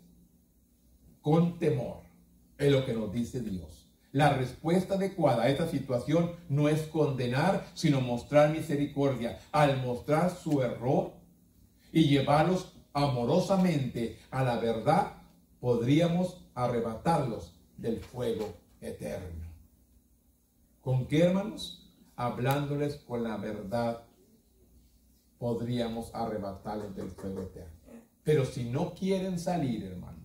con temor. Es lo que nos dice Dios. La respuesta adecuada a esta situación no es condenar, sino mostrar misericordia. Al mostrar su error y llevarlos amorosamente a la verdad, podríamos arrebatarlos del fuego eterno. ¿Con qué, hermanos? Hablándoles con la verdad, podríamos arrebatarles del fuego eterno. Pero si no quieren salir, hermano,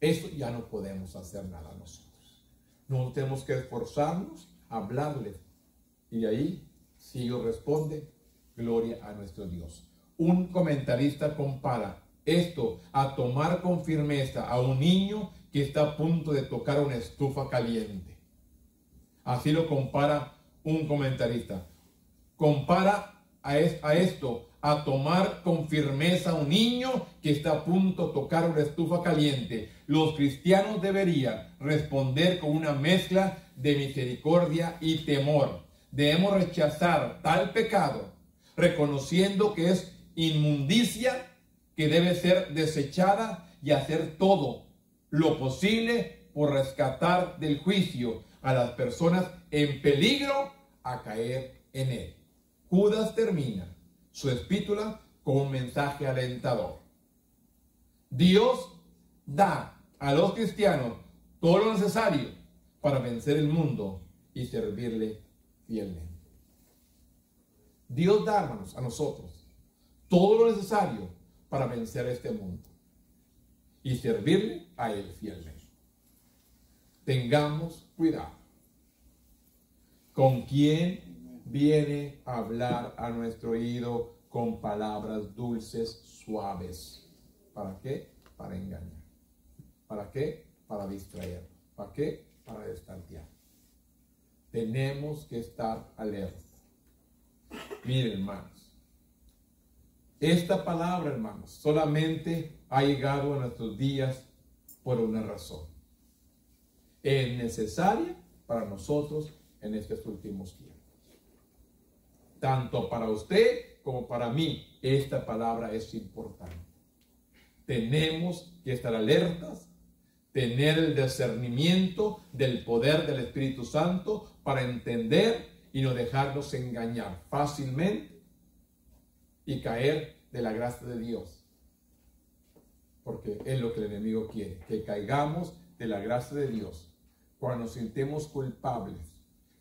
eso ya no podemos hacer nada nosotros. No tenemos que esforzarnos a hablarles. Y de ahí, si ellos responden, gloria a nuestro Dios. Un comentarista compara esto a tomar con firmeza a un niño que está a punto de tocar una estufa caliente. Así lo compara un comentarista. Compara a esto a tomar con firmeza a un niño que está a punto de tocar una estufa caliente. Los cristianos deberían responder con una mezcla de misericordia y temor. Debemos rechazar tal pecado, reconociendo que es inmundicia que debe ser desechada, y hacer todo lo posible por rescatar del juicio a las personas en peligro a caer en él. Judas termina su epístola con un mensaje alentador. Dios da a los cristianos todo lo necesario para vencer el mundo y servirle fielmente. Dios da, hermanos, a nosotros todo lo necesario para vencer este mundo y servirle a Él fielmente. Tengamos cuidado con quién viene a hablar a nuestro oído con palabras dulces, suaves. ¿Para qué? Para engañar. ¿Para qué? Para distraer. ¿Para qué? Para destantear. Tenemos que estar alerta. Miren, hermanos, esta palabra, hermanos, solamente ha llegado a nuestros días por una razón. Es necesaria para nosotros en estos últimos tiempos. Tanto para usted como para mí, esta palabra es importante. Tenemos que estar alertas, tener el discernimiento del poder del Espíritu Santo para entender y no dejarnos engañar fácilmente y caer de la gracia de Dios. Porque es lo que el enemigo quiere, que caigamos de la gracia de Dios. Cuando nos sentimos culpables,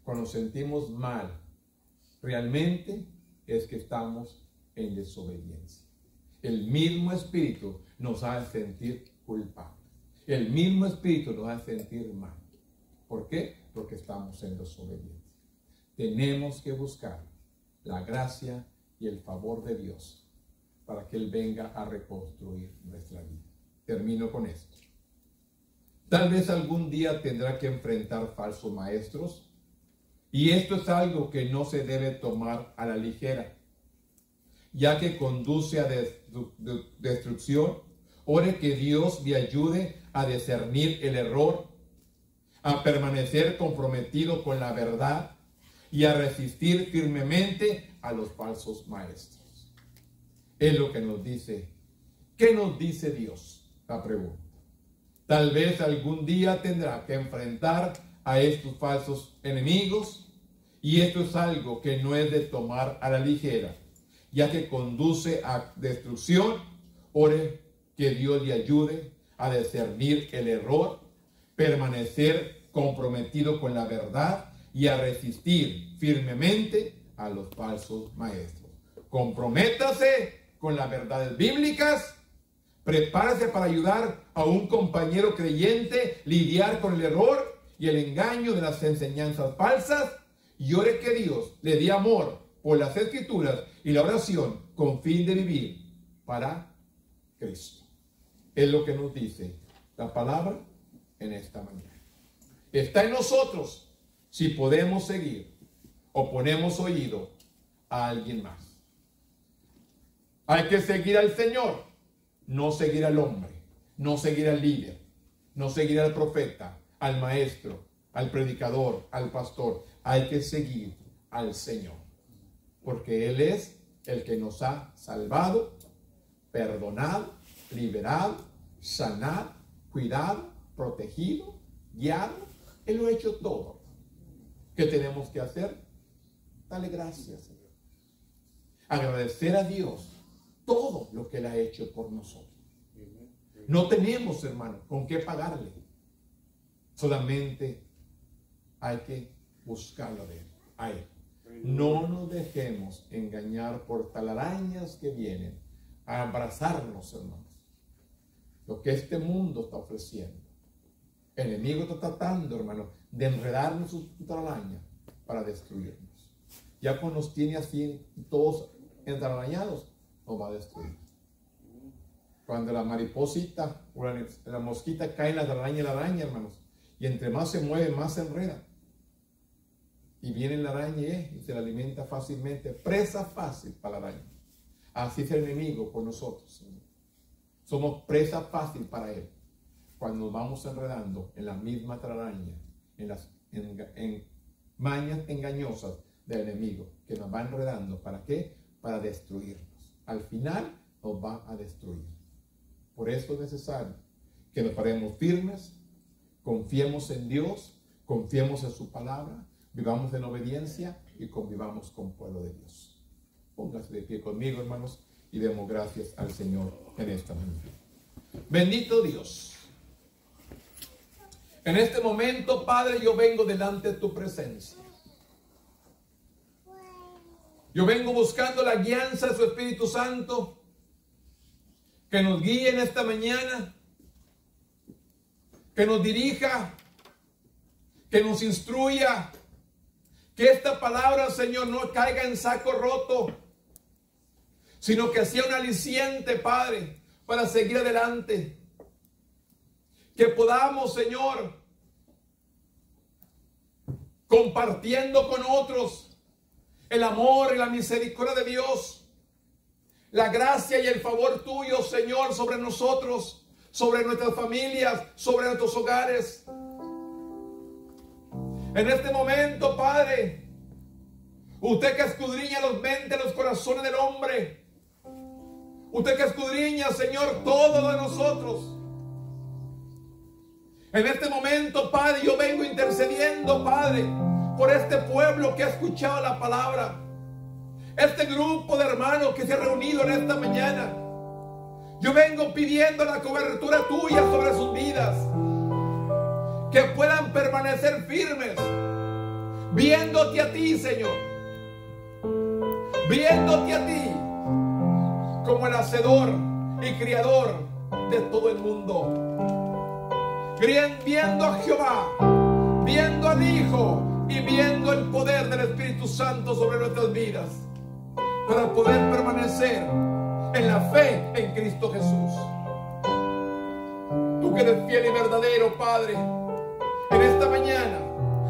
cuando nos sentimos mal, realmente es que estamos en desobediencia. El mismo Espíritu nos hace sentir culpables. El mismo Espíritu nos hace sentir mal. ¿Por qué? Porque estamos en desobediencia. Tenemos que buscar la gracia y el favor de Dios para que Él venga a reconstruir nuestra vida. Termino con esto. Tal vez algún día tendrá que enfrentar falsos maestros, y esto es algo que no se debe tomar a la ligera, ya que conduce a destrucción. Ore que Dios le ayude a discernir el error, a permanecer comprometido con la verdad y a resistir firmemente a los falsos maestros. Es lo que nos dice ¿Qué nos dice Dios? La pregunta. Tal vez algún día tendrá que enfrentar a estos falsos enemigos, y esto es algo que no es de tomar a la ligera, ya que conduce a destrucción. Ore que Dios le ayude a discernir el error, permanecer comprometido con la verdad y a resistir firmemente a los falsos maestros. Comprométase con las verdades bíblicas. Prepárese para ayudar a un compañero creyente lidiar con el error y el engaño de las enseñanzas falsas, y ore que Dios le dé amor por las Escrituras y la oración con fin de vivir para Cristo. Es lo que nos dice la palabra en esta mañana. Está en nosotros si podemos seguir o ponemos oído a alguien más. Hay que seguir al Señor, no seguir al hombre, no seguir al líder, no seguir al profeta, al maestro, al predicador, al pastor. Hay que seguir al Señor, porque Él es el que nos ha salvado, perdonado, liberado, sanado, cuidado, protegido, guiado. Él lo ha hecho todo. ¿Qué tenemos que hacer? Dale gracias, Señor. Agradecer a Dios todo lo que Él ha hecho por nosotros. No tenemos, hermano, con qué pagarle. Solamente hay que buscarlo de Él, a Él. No nos dejemos engañar por telarañas que vienen a abrazarnos, hermanos. Lo que este mundo está ofreciendo. El enemigo está tratando, hermano, de enredarnos sus telarañas para destruirnos. Ya cuando nos tiene así todos entelarañados, nos va a destruir. Cuando la mariposita o la mosquita cae en la araña, hermanos, y entre más se mueve, más se enreda. Y viene la araña y se la alimenta fácilmente. Presa fácil para la araña. Así es el enemigo por nosotros, Señor. Somos presa fácil para él. Cuando nos vamos enredando en la misma telaraña, en mañas engañosas del enemigo, que nos va enredando. ¿Para qué? Para destruirnos. Al final nos va a destruir. Por eso es necesario que nos paremos firmes, confiemos en Dios, confiemos en su palabra, vivamos en obediencia y convivamos con el pueblo de Dios. Póngase de pie conmigo, hermanos, y demos gracias al Señor en esta mañana. Bendito Dios. En este momento, Padre, yo vengo delante de tu presencia. Yo vengo buscando la guianza de su Espíritu Santo, que nos guíe en esta mañana, que nos dirija, que nos instruya, que esta palabra, Señor, no caiga en saco roto, sino que sea un aliciente, Padre, para seguir adelante. Que podamos, Señor, compartiendo con otros el amor y la misericordia de Dios, la gracia y el favor tuyo, Señor, sobre nosotros, sobre nuestras familias, sobre nuestros hogares. En este momento, Padre, usted que escudriña los mentes, los corazones del hombre, usted que escudriña, Señor, todo de nosotros. En este momento, Padre, yo vengo intercediendo, Padre, por este pueblo que ha escuchado la palabra. Este grupo de hermanos que se ha reunido en esta mañana. Yo vengo pidiendo la cobertura tuya sobre sus vidas. Que puedan permanecer firmes, viéndote a ti, Señor. Viéndote a ti como el hacedor y criador de todo el mundo. Viendo a Jehová, viendo al Hijo y viendo el poder del Espíritu Santo sobre nuestras vidas, para poder permanecer en la fe en Cristo Jesús. Tú que eres fiel y verdadero, Padre, en esta mañana,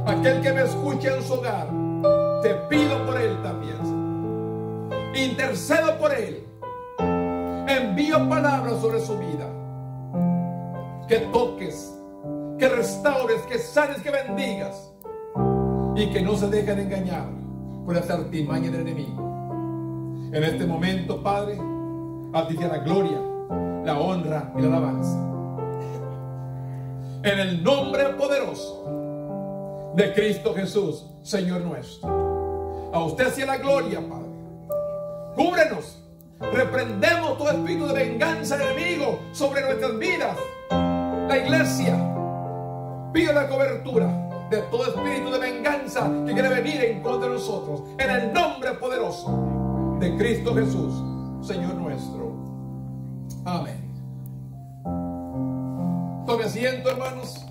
aquel que me escucha en su hogar, te pido por él también, Señor. Intercedo por él. Envío palabras sobre su vida. Que toques, que restaures, que sanes, que bendigas, y que no se dejen engañar por las artimañas del enemigo. En este momento, Padre, a ti sea la gloria, la honra y la alabanza. En el nombre poderoso de Cristo Jesús, Señor nuestro. A usted sea la gloria, Padre. Cúbrenos. Reprendemos todo espíritu de venganza enemigo sobre nuestras vidas. La iglesia pide la cobertura de todo espíritu de venganza que quiere venir en contra de nosotros. En el nombre poderoso de Cristo Jesús, Señor nuestro. Amén. Tome asiento, hermanos.